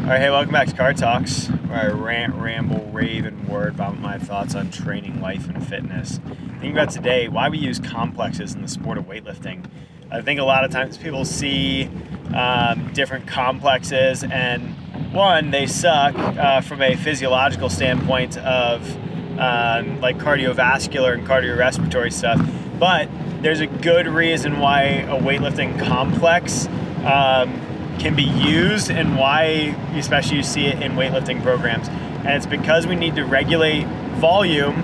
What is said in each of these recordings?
Alright, hey, welcome back to Car Talks, where I rant, ramble, rave, and word about my thoughts on training, life, and fitness. Thinking about today, why we use complexes in the sport of weightlifting. I think a lot of times people see different complexes, and one, they suck from a physiological standpoint of like cardiovascular and cardiorespiratory stuff, but there's a good reason why a weightlifting complex can be used, and why especially you see it in weightlifting programs. And it's because we need to regulate volume,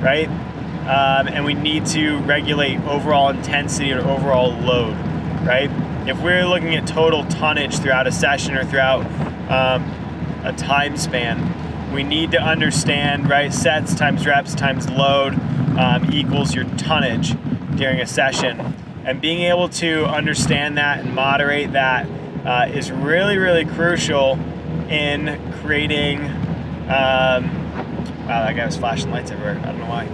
right? And we need to regulate overall intensity or overall load, right? If we're looking at total tonnage throughout a session or throughout a time span, we need to understand, right, sets times reps times load equals your tonnage during a session. And being able to understand that and moderate that is really, really crucial in creating, wow, that guy was flashing lights everywhere, I don't know why.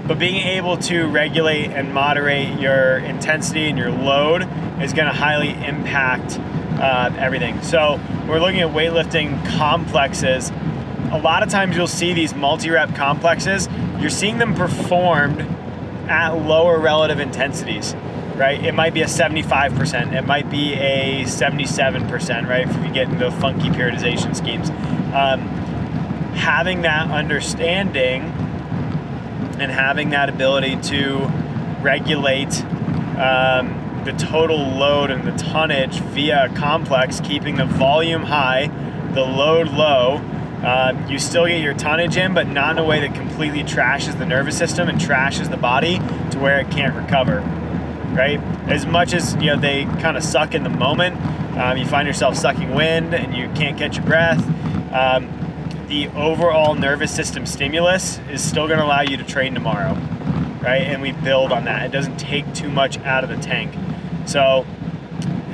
But being able to regulate and moderate your intensity and your load is going to highly impact everything. So we're looking at weightlifting complexes. A lot of times you'll see these multi-rep complexes, you're seeing them performed at lower relative intensities. Right? It might be a 75%, it might be a 77%, right? If you get into funky periodization schemes. Having that understanding and having that ability to regulate the total load and the tonnage via a complex, keeping the volume high, the load low, you still get your tonnage in, but not in a way that completely trashes the nervous system and trashes the body to where it can't recover. Right? As much as they kind of suck in the moment, you find yourself sucking wind and you can't catch your breath, the overall nervous system stimulus is still going to allow you to train tomorrow, right? And we build on that. It doesn't take too much out of the tank. So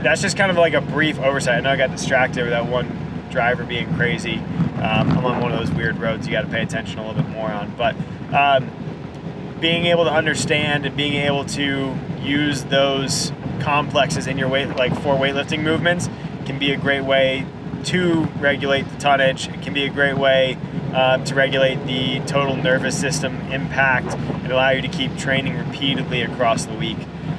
that's just kind of like a brief oversight. I know I got distracted with that one driver being crazy. I'm on one of those weird roads you got to pay attention a little bit more on, but being able to understand and being able to use those complexes in your for weightlifting movements can be a great way to regulate the tonnage. It can be a great way to regulate the total nervous system impact and allow you to keep training repeatedly across the week.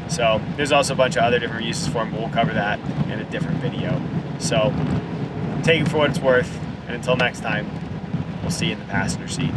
So there's also a bunch of other different uses for them, but we'll cover that in a different video. So take it for what it's worth, and until next time, we'll see you in the passenger seat.